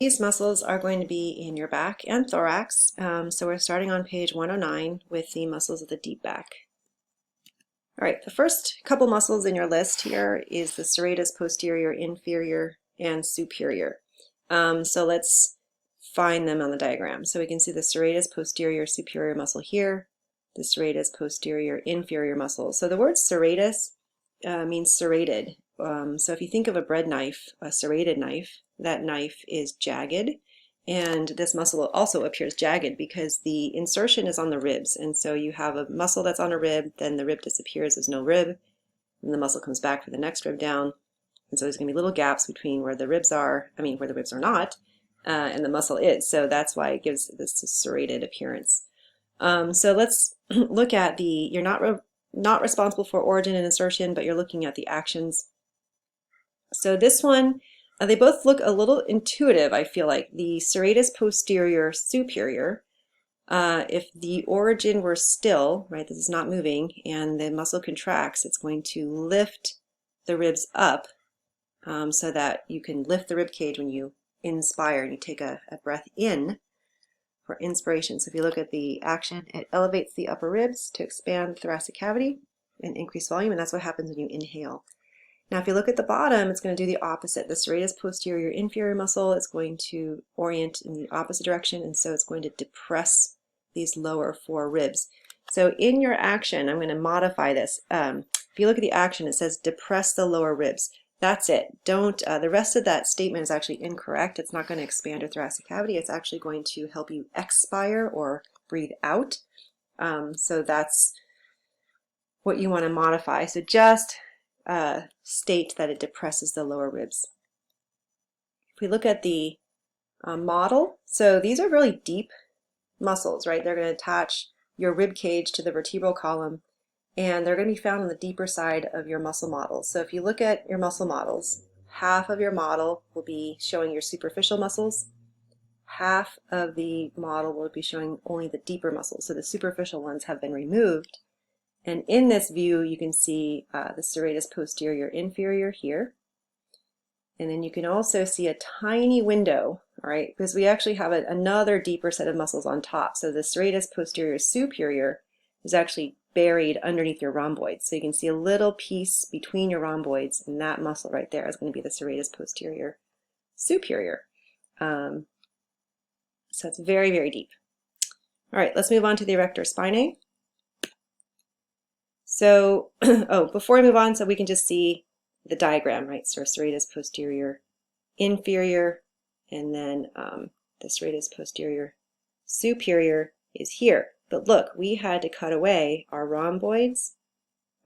These muscles are going to be in your back and thorax. So we're starting on page 109 with the muscles of the deep back. All right, the first couple muscles in your list here is the serratus posterior, inferior, and superior. So let's find them on the diagram. So we can see the serratus posterior superior muscle here, the serratus posterior inferior muscle. So the word serratus means serrated. So if you think of a bread knife, a serrated knife, that knife is jagged, and this muscle also appears jagged because the insertion is on the ribs, and so you have a muscle that's on a rib, then the rib disappears, there's no rib, and the muscle comes back for the next rib down, and so there's going to be little gaps between where the ribs are, where the ribs are not, and the muscle is, so that's why it gives this serrated appearance. So let's look at you're not responsible for origin and insertion, but you're looking at the actions. So this one, they both look a little intuitive, I feel like. The serratus posterior superior, if the origin were still, right, this is not moving, and the muscle contracts, it's going to lift the ribs up so that you can lift the rib cage when you inspire and you take a breath in for inspiration. So if you look at the action, it elevates the upper ribs to expand the thoracic cavity and increase volume, and that's what happens when you inhale. Now if you look at the bottom, it's going to do the opposite. The serratus posterior inferior muscle is going to orient in the opposite direction, and so it's going to depress these lower four ribs. So in your action, I'm going to modify this. If you look at the action, it says depress the lower ribs. That's it. Don't. The rest of that statement is actually incorrect. It's not going to expand your thoracic cavity. It's actually going to help you expire or breathe out. So that's what you want to modify. So just state that it depresses the lower ribs. If we look at the model, so these are really deep muscles, right? They're going to attach your rib cage to the vertebral column, and they're going to be found on the deeper side of your muscle models. So if you look at your muscle models, half of your model will be showing your superficial muscles, half of the model will be showing only the deeper muscles. So the superficial ones have been removed. And in this view, you can see the serratus posterior inferior here. And then you can also see a tiny window, all right, because we actually have another deeper set of muscles on top. So the serratus posterior superior is actually buried underneath your rhomboids. So you can see a little piece between your rhomboids, and that muscle right there is going to be the serratus posterior superior. So it's very, very deep. All right, let's move on to the Erector Spinae. So, before we move on, so we can just see the diagram, right? So serratus posterior inferior, and then the serratus posterior superior is here. But look, we had to cut away our rhomboids,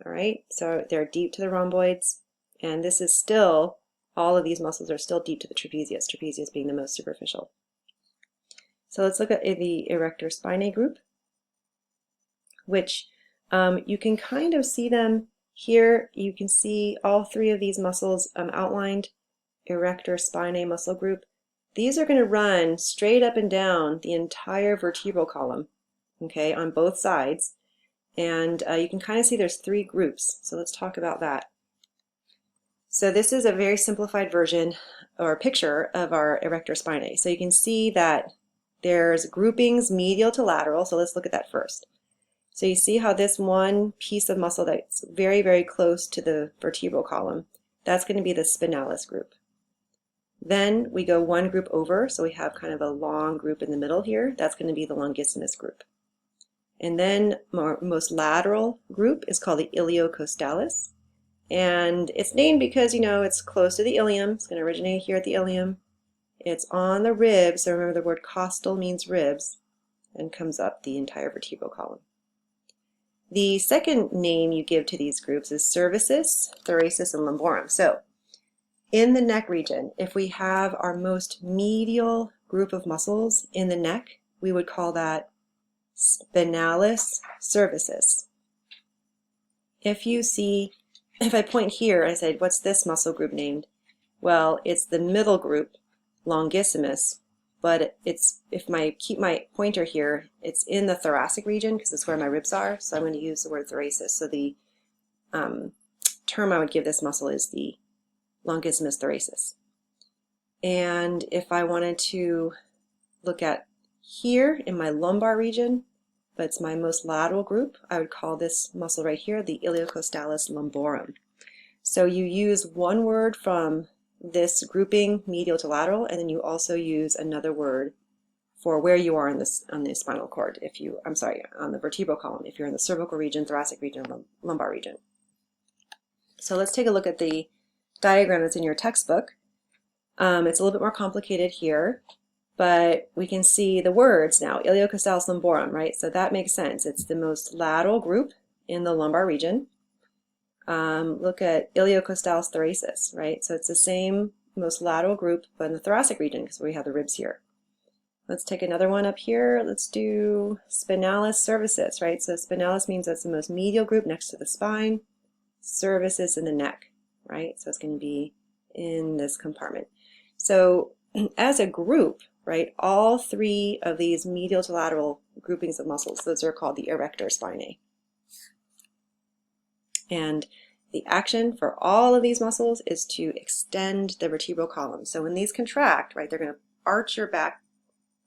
all right? So they're deep to the rhomboids, and this is still, all of these muscles are still deep to the trapezius, trapezius being the most superficial. So let's look at the Erector Spinae group, which you can kind of see them here. You can see all three of these muscles outlined. Erector Spinae muscle group. These are going to run straight up and down the entire vertebral column, okay, on both sides. And you can kind of see there's three groups. So let's talk about that. So this is a very simplified version or picture of our Erector Spinae. So you can see that there's groupings medial to lateral. So let's look at that first. So you see how this one piece of muscle that's very, very close to the vertebral column, that's going to be the spinalis group. Then we go one group over, so we have kind of a long group in the middle here. That's going to be the longissimus group. And then most lateral group is called the iliocostalis. And it's named because, you know, it's close to the ilium. It's going to originate here at the ilium. It's on the ribs, so remember the word costal means ribs, and comes up the entire vertebral column. The second name you give to these groups is cervicis, thoracis, and lumborum. So in the neck region, if we have our most medial group of muscles in the neck, we would call that spinalis cervicis. If I point here, I said, what's this muscle group named? Well, it's the middle group, longissimus, but if I keep my pointer here, it's in the thoracic region because it's where my ribs are, so I'm going to use the word thoracis. So the term I would give this muscle is the longissimus thoracis. And if I wanted to look at here in my lumbar region, but it's my most lateral group, I would call this muscle right here the Intercostals lumborum. So you use one word from this grouping, medial to lateral, and then you also use another word for where you are in this, on the spinal cord, if you, I'm sorry, on the vertebral column, if you're in the cervical region, thoracic region, or lumbar region. So let's take a look at the diagram that's in your textbook. It's a little bit more complicated here, but we can see the words now, Intercostals lumborum, right? So that makes sense. It's the most lateral group in the lumbar region. Look at Intercostals thoracis, right? So it's the same most lateral group, but in the thoracic region, because we have the ribs here. Let's take another one up here. Let's do Spinalis cervicis, right? So spinalis means that's the most medial group next to the spine. Cervicis in the neck, right? So it's going to be in this compartment. So as a group, right, all three of these medial to lateral groupings of muscles, those are called the Erector Spinae. And the action for all of these muscles is to extend the vertebral column. So when these contract, right, they're going to arch your back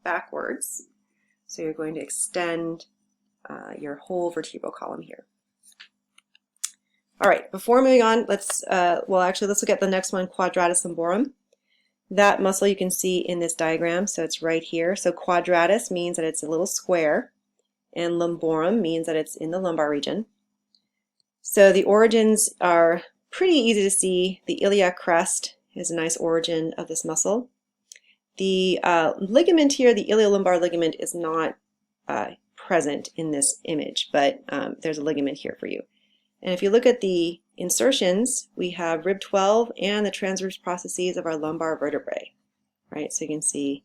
backwards. So you're going to extend your whole vertebral column here. All right, before moving on, let's let's look at the next one, Quadratus lumborum. That muscle you can see in this diagram, so it's right here. So quadratus means that it's a little square, and lumborum means that it's in the lumbar region. So the origins are pretty easy to see. The iliac crest is a nice origin of this muscle. The ligament here, the iliolumbar ligament, is not present in this image, but there's a ligament here for you. And if you look at the insertions, we have rib 12 and the transverse processes of our lumbar vertebrae, right? So you can see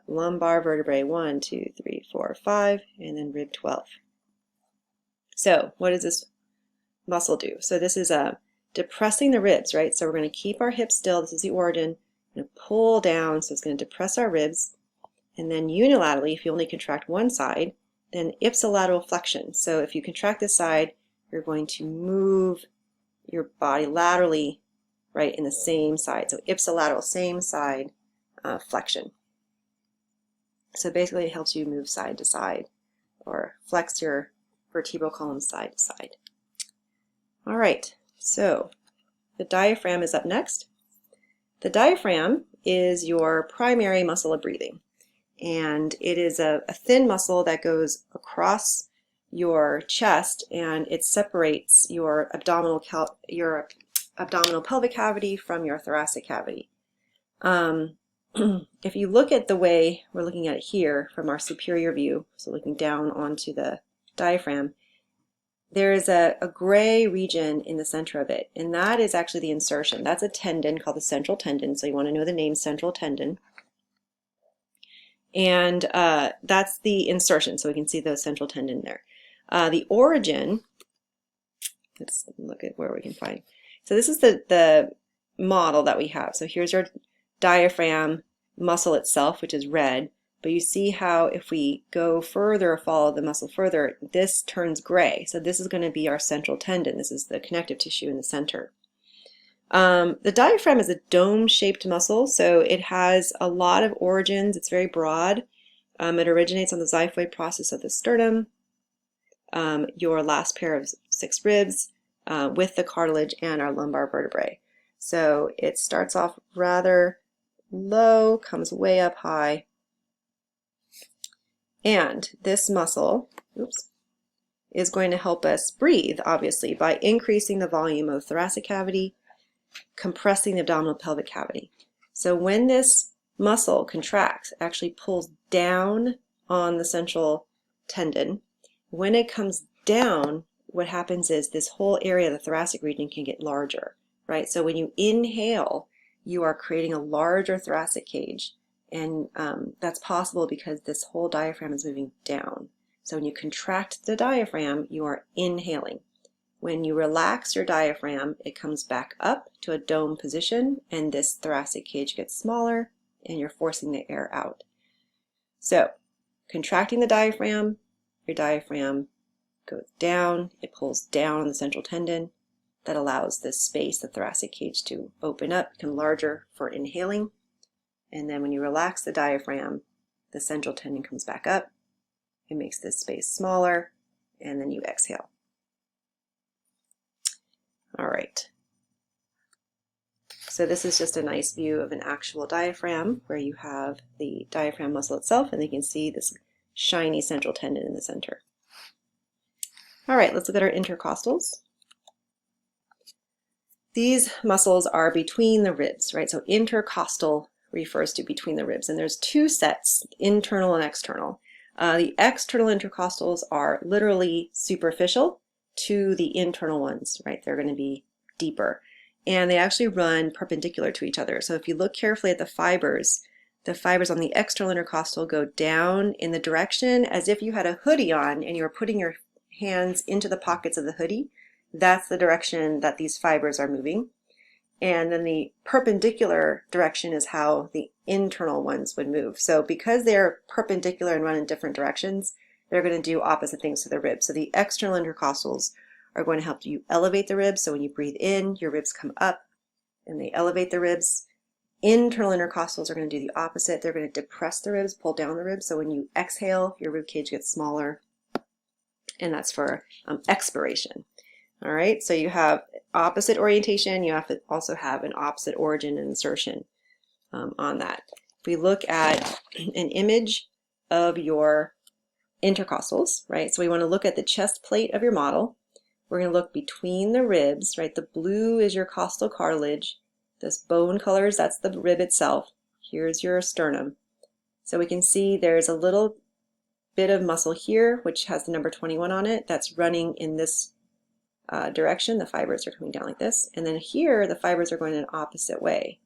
lumbar vertebrae 1, 2, 3, 4, 5, and then rib 12. So what does this muscle do? So this is depressing the ribs, right? So we're going to keep our hips still. This is the origin. We're going to pull down, so it's going to depress our ribs. And then unilaterally, if you only contract one side, then ipsilateral flexion. So if you contract this side, you're going to move your body laterally, right, in the same side. So ipsilateral, same side flexion. So basically it helps you move side to side or flex your vertebral column side to side. All right, so the diaphragm is up next. The diaphragm is your primary muscle of breathing, and it is a thin muscle that goes across your chest, and it separates your abdominal pelvic cavity from your thoracic cavity. If you look at the way we're looking at it here from our superior view, so looking down onto the diaphragm, there is a gray region in the center of it, and that is actually the insertion. That's a tendon called the central tendon, so you want to know the name central tendon. And that's the insertion, so we can see the central tendon there. The origin, let's look at where we can find. So this is the model that we have. So here's our diaphragm muscle itself, which is red. But you see how if we go further, follow the muscle further, this turns gray. So this is going to be our central tendon. This is the connective tissue in the center. The diaphragm is a dome-shaped muscle, so it has a lot of origins. It's very broad. It originates on the xiphoid process of the sternum, your last pair of 6 ribs, with the cartilage and our lumbar vertebrae. So it starts off rather low, comes way up high. And this muscle, is going to help us breathe, obviously, by increasing the volume of the thoracic cavity, compressing the abdominal pelvic cavity. So when this muscle contracts, it actually pulls down on the central tendon. When it comes down, what happens is this whole area of the thoracic region can get larger, right? So when you inhale, you are creating a larger thoracic cage. And that's possible because this whole diaphragm is moving down. So when you contract the diaphragm, you are inhaling. When you relax your diaphragm, it comes back up to a dome position, and this thoracic cage gets smaller, and you're forcing the air out. So contracting the diaphragm, your diaphragm goes down, it pulls down on the central tendon. That allows this space, the thoracic cage, to open up, become larger for inhaling. And then when you relax the diaphragm, the central tendon comes back up. It makes this space smaller, and then you exhale. All right. So this is just a nice view of an actual diaphragm where you have the diaphragm muscle itself, and you can see this shiny central tendon in the center. All right, let's look at our intercostals. These muscles are between the ribs, right? So intercostal refers to between the ribs, and there's two sets, internal and external. The external intercostals are literally superficial to the internal ones, right? They're going to be deeper, and they actually run perpendicular to each other. So if you look carefully at the fibers on the external intercostal go down in the direction as if you had a hoodie on and you were putting your hands into the pockets of the hoodie. That's the direction that these fibers are moving. And then the perpendicular direction is how the internal ones would move. So because they're perpendicular and run in different directions, they're going to do opposite things to the ribs. So the external intercostals are going to help you elevate the ribs. So when you breathe in, your ribs come up and they elevate the ribs. Internal intercostals are going to do the opposite. They're going to depress the ribs, pull down the ribs. So when you exhale, your rib cage gets smaller, and that's for expiration. All right, so you have opposite orientation. You have to also have an opposite origin and insertion on that. If we look at an image of your intercostals, right? So we want to look at the chest plate of your model. We're going to look between the ribs, right? The blue is your costal cartilage. This bone colors, that's the rib itself. Here's your sternum. So we can see there's a little bit of muscle here, which has the number 21 on it. That's running in this direction. The fibers are coming down like this. And then here, the fibers are going in an opposite way.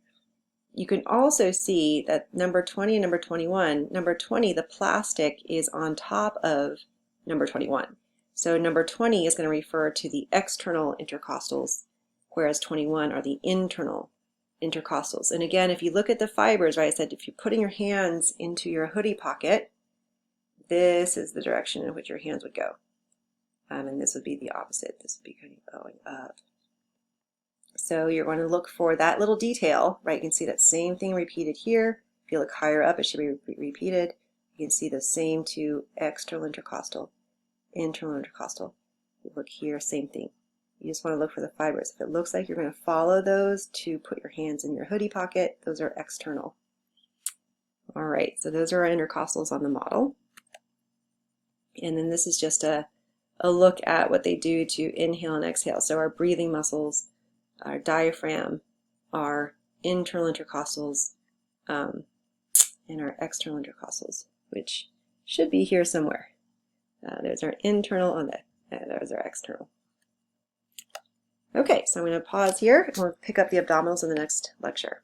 You can also see that number 20 and number 21, number 20, the plastic is on top of number 21. So number 20 is going to refer to the external intercostals, whereas 21 are the internal intercostals. And again, if you look at the fibers, right, I said if you're putting your hands into your hoodie pocket, this is the direction in which your hands would go. And this would be the opposite. This would be kind of going up. So you're going to look for that little detail, right? You can see that same thing repeated here. If you look higher up, it should be repeated. You can see the same to external intercostal, internal intercostal. You look here, same thing. You just want to look for the fibers. If it looks like you're going to follow those to put your hands in your hoodie pocket, those are external. All right, so those are our intercostals on the model. And then this is just a look at what they do to inhale and exhale. So our breathing muscles, our diaphragm, our internal intercostals, and our external intercostals, which should be here somewhere. There's our internal on there's our external. Okay, so I'm going to pause here and we'll pick up the abdominals in the next lecture.